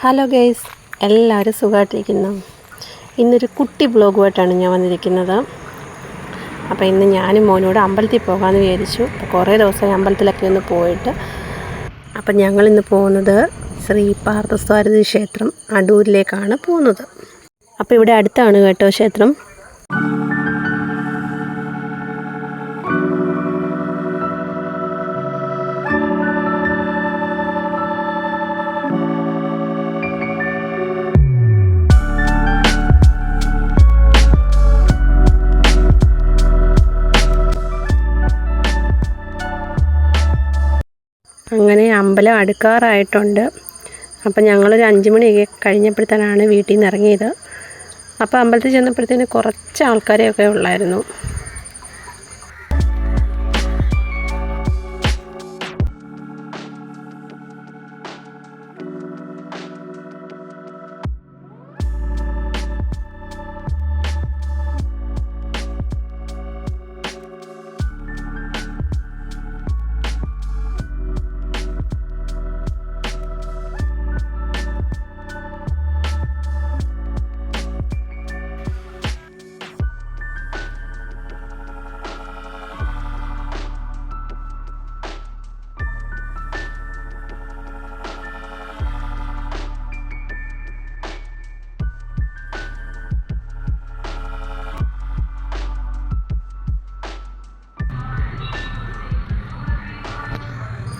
Hello guys, എല്ലാവരും സുഖമായിട്ടിരിക്കുന്നു. ഇന്നൊരു കുട്ടി വ്ളോഗുമായിട്ടാണ് ഞാൻ വന്നിരിക്കുന്നത്. അപ്പോൾ ഇന്ന് ഞാനും മോനോട് അമ്പലത്തിൽ പോകാമെന്ന് വിചാരിച്ചു. അപ്പോൾ കുറേ ദിവസമായി അമ്പലത്തിലൊക്കെ ഒന്ന് പോയിട്ട്. അപ്പം ഞങ്ങളിന്ന് പോകുന്നത് ശ്രീ പാർത്ഥസാരഥി ക്ഷേത്രം അടൂരിലേക്കാണ് പോകുന്നത്. അപ്പോൾ ഇവിടെ അടുത്താണ് കേട്ടോ ക്ഷേത്രം. അങ്ങനെ അമ്പലം അടുക്കാറായിട്ടുണ്ട്. അപ്പം ഞങ്ങളൊരു 5 മണിയൊക്കെ കഴിഞ്ഞപ്പോഴത്തേനാണ് വീട്ടിൽ നിന്ന് ഇറങ്ങിയത്. അപ്പോൾ അമ്പലത്തിൽ ചെന്നപ്പോഴത്തേന് കുറച്ച് ആൾക്കാരെയൊക്കെ ഉള്ളായിരുന്നു.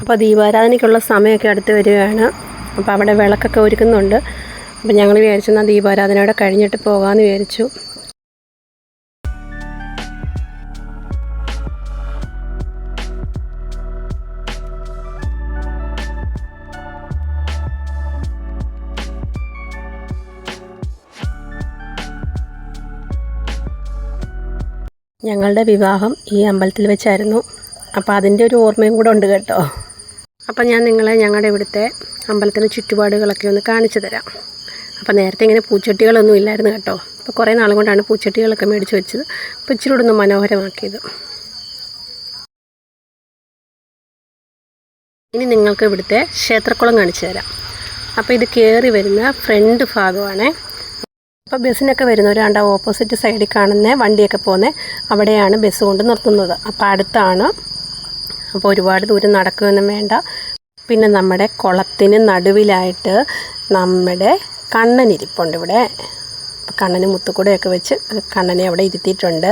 അപ്പോൾ ദീപാരാധനയ്ക്കുള്ള സമയമൊക്കെ അടുത്ത് വരികയാണ്. അപ്പോൾ അവിടെ വിളക്കൊക്കെ ഒരുക്കുന്നുണ്ട്. അപ്പോൾ ഞങ്ങൾ വിചാരിച്ചെന്നാൽ ദീപാരാധനയോടെ കഴിഞ്ഞിട്ട് പോകാമെന്ന് വിചാരിച്ചു. ഞങ്ങളുടെ വിവാഹം ഈ അമ്പലത്തിൽ വെച്ചായിരുന്നു. അപ്പോൾ അതിൻ്റെ ഒരു ഓർമ്മയും കൂടെ ഉണ്ട് കേട്ടോ. അപ്പം ഞാൻ നിങ്ങളെ ഞങ്ങളുടെ ഇവിടുത്തെ അമ്പലത്തിലെ ചുറ്റുപാടുകളൊക്കെ ഒന്ന് കാണിച്ചു തരാം. അപ്പോൾ നേരത്തെ ഇങ്ങനെ പൂച്ചട്ടികളൊന്നും ഇല്ലായിരുന്നു കേട്ടോ. അപ്പോൾ കുറേ നാളും കൊണ്ടാണ് പൂച്ചട്ടികളൊക്കെ മേടിച്ച് വെച്ചത്. അപ്പോൾ ഇച്ചിരി കൂടെ ഒന്ന് മനോഹരമാക്കിയത്. ഇനി നിങ്ങൾക്ക് ഇവിടുത്തെ ക്ഷേത്രക്കുളം കാണിച്ചു തരാം. അപ്പോൾ ഇത് കയറി വരുന്ന ഫ്രണ്ട് ഭാഗമാണ്. അപ്പോൾ ബസ്സിനൊക്കെ വരുന്നവരാണ്ട് ഓപ്പോസിറ്റ് സൈഡിൽ കാണുന്ന വണ്ടിയൊക്കെ പോകുന്നത് അവിടെയാണ് ബസ് കൊണ്ട് നിർത്തുന്നത്. അപ്പോൾ അടുത്താണ്. അപ്പോൾ ഒരുപാട് ദൂരം നടക്കുകയൊന്നും വേണ്ട. പിന്നെ നമ്മുടെ കുളത്തിന് നടുവിലായിട്ട് നമ്മുടെ കണ്ണനിരിപ്പുണ്ട് ഇവിടെ. അപ്പോൾ കണ്ണന് മുത്തുക്കൂടയൊക്കെ വെച്ച് കണ്ണനെ അവിടെ ഇരുത്തിയിട്ടുണ്ട്.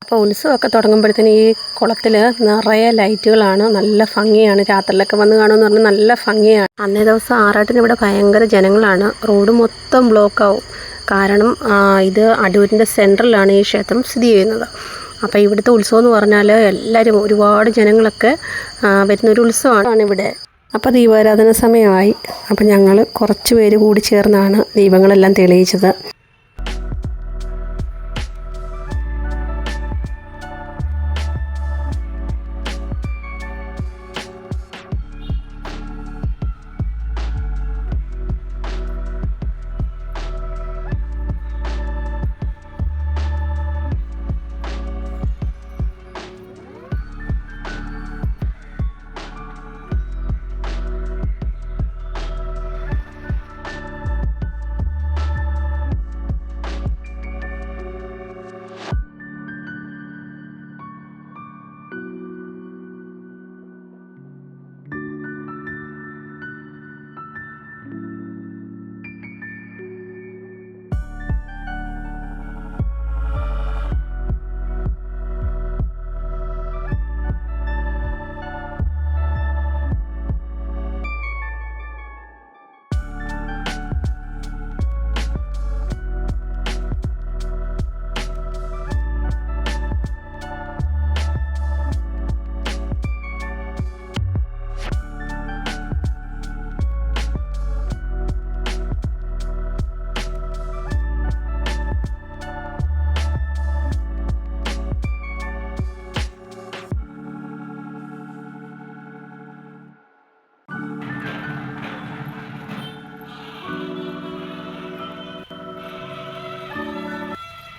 അപ്പോൾ ഉത്സവമൊക്കെ തുടങ്ങുമ്പോഴത്തേന് ഈ കുളത്തിൽ നിറയെ ലൈറ്റുകളാണ്. നല്ല ഭംഗിയാണ്. രാത്രിയിലൊക്കെ വന്ന് കാണുമെന്ന് പറഞ്ഞാൽ നല്ല ഭംഗിയാണ്. അന്നേ ദിവസം ആറാട്ടിന് ഇവിടെ ഭയങ്കര ജനങ്ങളാണ്. റോഡ് മൊത്തം ബ്ലോക്കാവും. കാരണം ഇത് അടൂരിൻ്റെ സെൻട്രലാണ് ഈ ക്ഷേത്രം സ്ഥിതി ചെയ്യുന്നത്. അപ്പോൾ ഇവിടുത്തെ ഉത്സവം എന്ന് പറഞ്ഞാൽ എല്ലാവരും ഒരുപാട് ജനങ്ങളൊക്കെ വരുന്നൊരു ഉത്സവമാണ് ഇവിടെ. അപ്പോൾ ദീപാരാധന സമയമായി. അപ്പോൾ ഞങ്ങൾ കുറച്ച് പേര് കൂടി ചേർന്നാണ് ദീപങ്ങളെല്ലാം തെളിയിച്ചത്.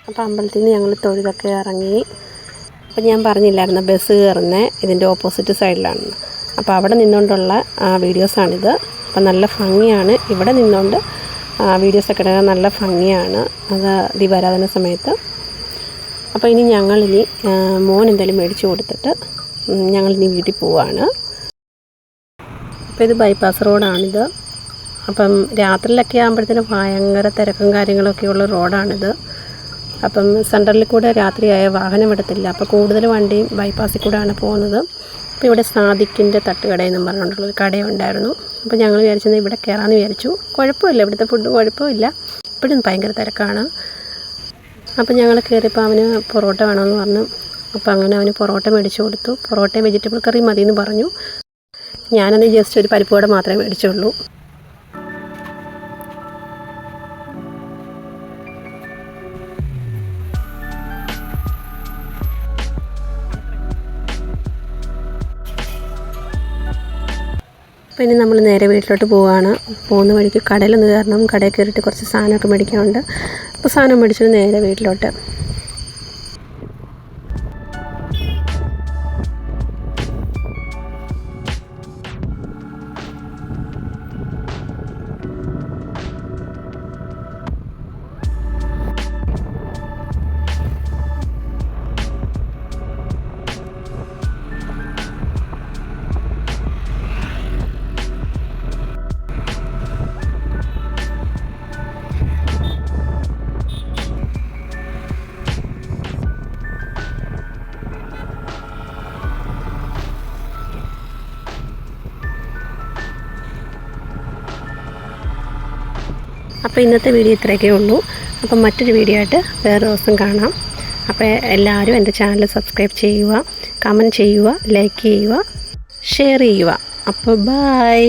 അപ്പോൾ അമ്പലത്തിൽ നിന്ന് ഞങ്ങൾ തൊഴുതൊക്കെ ഇറങ്ങി. അപ്പോൾ ഞാൻ പറഞ്ഞില്ലായിരുന്നു ബസ് കയറുന്നത് ഇതിൻ്റെ ഓപ്പോസിറ്റ് സൈഡിലാണെന്ന്. അപ്പോൾ അവിടെ നിന്നുകൊണ്ടുള്ള വീഡിയോസാണിത്. അപ്പം നല്ല ഭംഗിയാണ്, ഇവിടെ നിന്നുകൊണ്ട് വീഡിയോസൊക്കെ എടുക്കാൻ നല്ല ഭംഗിയാണ് അത് ദീപാരാധന സമയത്ത്. അപ്പോൾ ഇനി ഞങ്ങളിനി മോൻ എന്തായാലും മേടിച്ച് കൊടുത്തിട്ട് ഞങ്ങളിനി വീട്ടിൽ പോവാണ്. അപ്പോൾ ഇത് ബൈപ്പാസ് റോഡാണിത്. അപ്പം രാത്രിയിലൊക്കെ ആകുമ്പോഴത്തേനും ഭയങ്കര തിരക്കും കാര്യങ്ങളൊക്കെ ഉള്ള റോഡാണിത്. അപ്പം സെൻട്രലിൽ കൂടെ രാത്രിയായ വാഹനം എടുത്തില്ല, അപ്പോൾ കൂടുതൽ വണ്ടിയും ബൈപ്പാസിൽ കൂടെയാണ് പോകുന്നത്. അപ്പോൾ ഇവിടെ സാദിക്കിൻ്റെ തട്ടുകടയെന്നും പറഞ്ഞുകൊണ്ടുള്ളൊരു കടയുണ്ടായിരുന്നു. അപ്പോൾ ഞങ്ങൾ വിചാരിച്ചത് ഇവിടെ കയറാമെന്ന് വിചാരിച്ചു. കുഴപ്പമില്ല, ഇവിടുത്തെ ഫുഡ് കുഴപ്പമില്ല, ഇപ്പോഴും ഭയങ്കര തിരക്കാണ്. അപ്പോൾ ഞങ്ങൾ കയറിയപ്പോൾ അവന് പൊറോട്ട വേണമെന്ന് പറഞ്ഞു. അപ്പോൾ അങ്ങനെ അവന് പൊറോട്ട മേടിച്ചു കൊടുത്തു. പൊറോട്ടയും വെജിറ്റബിൾ കറി മതി എന്ന് പറഞ്ഞു. ഞാനത് ജസ്റ്റ് ഒരു പരിപ്പ് വട മാത്രമേ മേടിച്ചുള്ളൂ. അപ്പോൾ ഇനി നമ്മൾ നേരെ വീട്ടിലോട്ട് പോവുകയാണ്. പോകുന്ന വഴിക്ക് കടയിലൊന്ന് കയറണം, കടയിൽ കയറിയിട്ട് കുറച്ച് സാധനമൊക്കെ മേടിക്കാനുണ്ട്. അപ്പോൾ സാധനം മേടിച്ചിട്ട് നേരെ വീട്ടിലോട്ട്. അപ്പോൾ ഇന്നത്തെ വീഡിയോ ഇത്രയൊക്കെ ഉള്ളൂ. അപ്പം മറ്റൊരു വീഡിയോ ആയിട്ട് വേറെ ദിവസം കാണാം. അപ്പോൾ എല്ലാവരും എൻ്റെ ചാനൽ സബ്സ്ക്രൈബ് ചെയ്യുക, കമൻറ്റ് ചെയ്യുക, ലൈക്ക് ചെയ്യുക, ഷെയർ ചെയ്യുക. അപ്പോൾ ബൈ.